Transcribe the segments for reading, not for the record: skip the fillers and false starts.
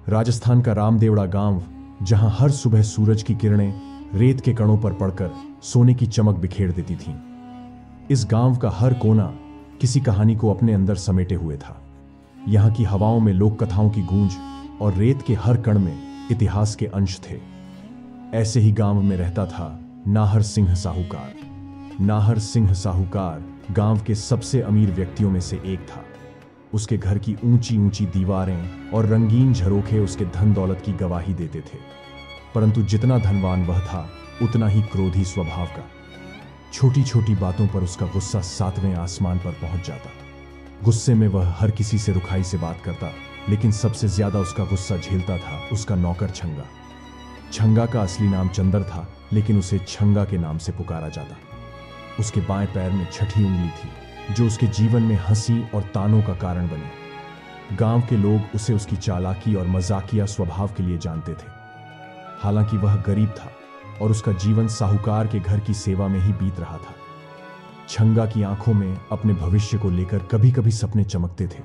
राजस्थान का रामदेवड़ा गांव, जहां हर सुबह सूरज की किरणें रेत के कणों पर पड़कर सोने की चमक बिखेर देती थीं। इस गांव का हर कोना किसी कहानी को अपने अंदर समेटे हुए था। यहां की हवाओं में लोक कथाओं की गूंज और रेत के हर कण में इतिहास के अंश थे। ऐसे ही गांव में रहता था नाहर सिंह साहूकार। नाहर सिंह साहूकार गांव के सबसे अमीर व्यक्तियों में से एक था। उसके घर की ऊंची ऊंची दीवारें और रंगीन झरोखे उसके धन दौलत की गवाही देते थे। परंतु जितना धनवान वह था, उतना ही क्रोधी स्वभाव का। छोटी छोटी बातों पर उसका गुस्सा 7वें आसमान पर पहुंच जाता। गुस्से में वह हर किसी से रुखाई से बात करता, लेकिन सबसे ज्यादा उसका गुस्सा झेलता था उसका नौकर छंगा। छंगा का असली नाम चंदर था, लेकिन उसे छंगा के नाम से पुकारा जाता। उसके बाएं पैर में छठी उंगली थी, जो उसके जीवन में हंसी और तानों का कारण बनी। गांव के लोग उसे उसकी चालाकी और मजाकिया स्वभाव के लिए जानते थे। हालांकि वह गरीब था और उसका जीवन साहूकार के घर की सेवा में ही बीत रहा था। छंगा की आंखों में अपने भविष्य को लेकर कभी कभी सपने चमकते थे,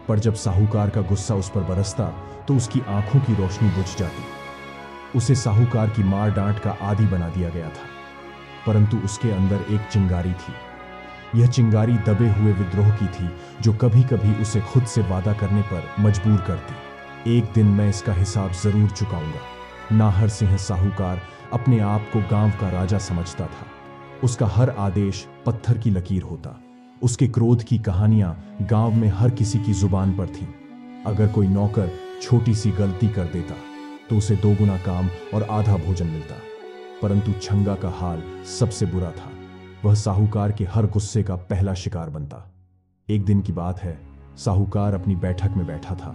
पर जब साहूकार का गुस्सा उस पर बरसता तो उसकी आंखों की रोशनी बुझ जाती। उसे साहूकार की मार डांट का आदी बना दिया गया था, परंतु उसके अंदर एक चिंगारी थी। यह चिंगारी दबे हुए विद्रोह की थी, जो कभी कभी उसे खुद से वादा करने पर मजबूर करती। एक दिन मैं इसका हिसाब जरूर चुकाऊंगा। नाहर सिंह साहूकार अपने आप को गांव का राजा समझता था। उसका हर आदेश पत्थर की लकीर होता। उसके क्रोध की कहानियां गांव में हर किसी की जुबान पर थीं। अगर कोई नौकर छोटी सी गलती कर देता तो उसे 2 गुना काम और आधा भोजन मिलता। परंतु छंगा का हाल सबसे बुरा था। वह साहूकार के हर गुस्से का पहला शिकार बनता। एक दिन की बात है, साहूकार अपनी बैठक में बैठा था।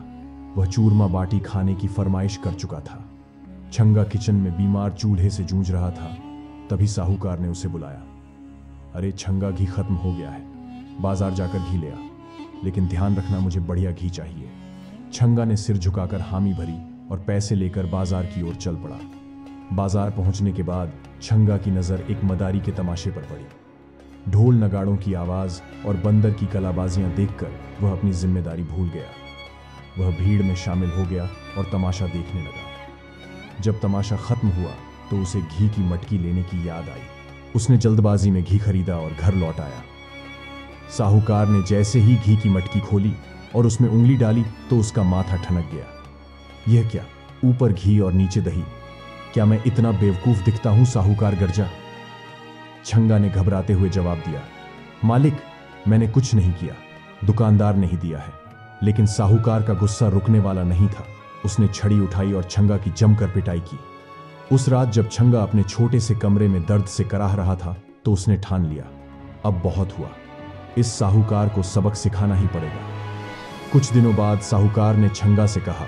वह चूरमा बाटी खाने की फरमाइश कर चुका था। छंगा किचन में बीमार चूल्हे से जूझ रहा था। तभी साहूकार ने उसे बुलाया। अरे छंगा, घी खत्म हो गया है, बाजार जाकर घी ले आ, लेकिन ध्यान रखना मुझे बढ़िया घी चाहिए। छंगा ने सिर झुकाकर हामी भरी और पैसे लेकर बाजार की ओर चल पड़ा। बाजार पहुंचने के बाद छंगा की नजर एक मदारी के तमाशे पर पड़ी। ढोल नगाड़ों की आवाज और बंदर की कलाबाजियां देखकर वह अपनी जिम्मेदारी भूल गया। वह भीड़ में शामिल हो गया और तमाशा देखने लगा। जब तमाशा खत्म हुआ तो उसे घी की मटकी लेने की याद आई। उसने जल्दबाजी में घी खरीदा और घर लौट आया। साहूकार ने जैसे ही घी की मटकी खोली और उसमें उंगली डाली तो उसका माथा ठनक गया। यह क्या, ऊपर घी और नीचे दही? क्या मैं इतना बेवकूफ दिखता हूं? साहूकार गरजा। छंगा ने घबराते हुए जवाब दिया, मालिक, मैंने कुछ नहीं किया, दुकानदार ने ही दिया है। लेकिन साहूकार का गुस्सा रुकने वाला नहीं था। उसने छड़ी उठाई और छंगा की जमकर पिटाई की। उस रात जब छंगा अपने छोटे से कमरे में दर्द से कराह रहा था तो उसने ठान लिया, अब बहुत हुआ, इस साहूकार को सबक सिखाना ही पड़ेगा। कुछ दिनों बाद साहूकार ने छंगा से कहा,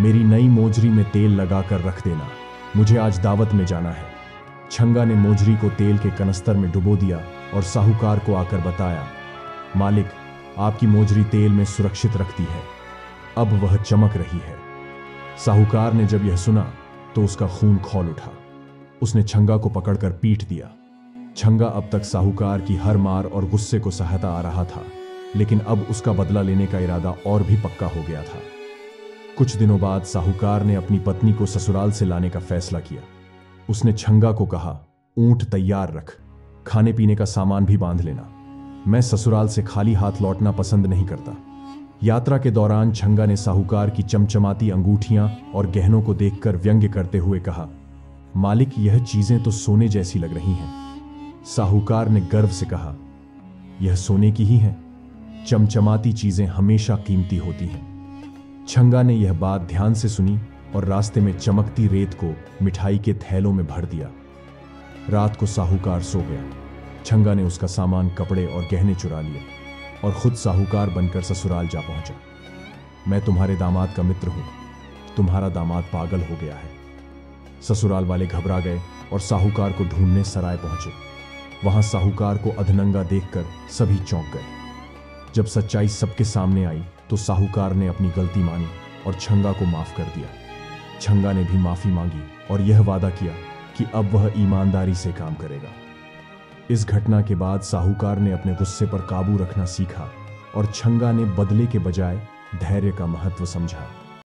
मेरी नई मोजरी में तेल लगाकर रख देना, मुझे आज दावत में जाना है। छंगा ने मोजरी को तेल के कनस्तर में डुबो दिया और साहूकार को आकर बताया, मालिक, आपकी मोजरी तेल में सुरक्षित रखती है, अब वह चमक रही है। साहूकार ने जब यह सुना तो उसका खून खौल उठा। उसने छंगा को पकड़कर पीट दिया। छंगा अब तक साहूकार की हर मार और गुस्से को सहता आ रहा था, लेकिन अब उसका बदला लेने का इरादा और भी पक्का हो गया था। कुछ दिनों बाद साहूकार ने अपनी पत्नी को ससुराल से लाने का फैसला किया। उसने छंगा को कहा, ऊंट तैयार रख, खाने पीने का सामान भी बांध लेना, मैं ससुराल से खाली हाथ लौटना पसंद नहीं करता। यात्रा के दौरान छंगा ने साहूकार की चमचमाती अंगूठियां और गहनों को देखकर व्यंग्य करते हुए कहा, मालिक, यह चीजें तो सोने जैसी लग रही हैं। साहूकार ने गर्व से कहा, यह सोने की ही हैं, चमचमाती चीजें हमेशा कीमती होती हैं। छंगा ने यह बात ध्यान से सुनी और रास्ते में चमकती रेत को मिठाई के थैलों में भर दिया। रात को साहूकार सो गया। छंगा ने उसका सामान, कपड़े और गहने चुरा लिए और खुद साहूकार बनकर ससुराल जा पहुंचा। मैं तुम्हारे दामाद का मित्र हूं, तुम्हारा दामाद पागल हो गया है। ससुराल वाले घबरा गए और साहूकार को ढूंढने सराय पहुंचे। वहां साहूकार को अधनंगा देखकर सभी चौंक गए। जब सच्चाई सबके सामने आई तो साहूकार ने अपनी गलती मानी और छंगा को माफ कर दिया। छंगा ने भी माफी मांगी और यह वादा किया कि अब वह ईमानदारी से काम करेगा। इस घटना के बाद साहूकार ने अपने गुस्से पर काबू रखना सीखा और छंगा ने बदले के बजाय धैर्य का महत्व समझा।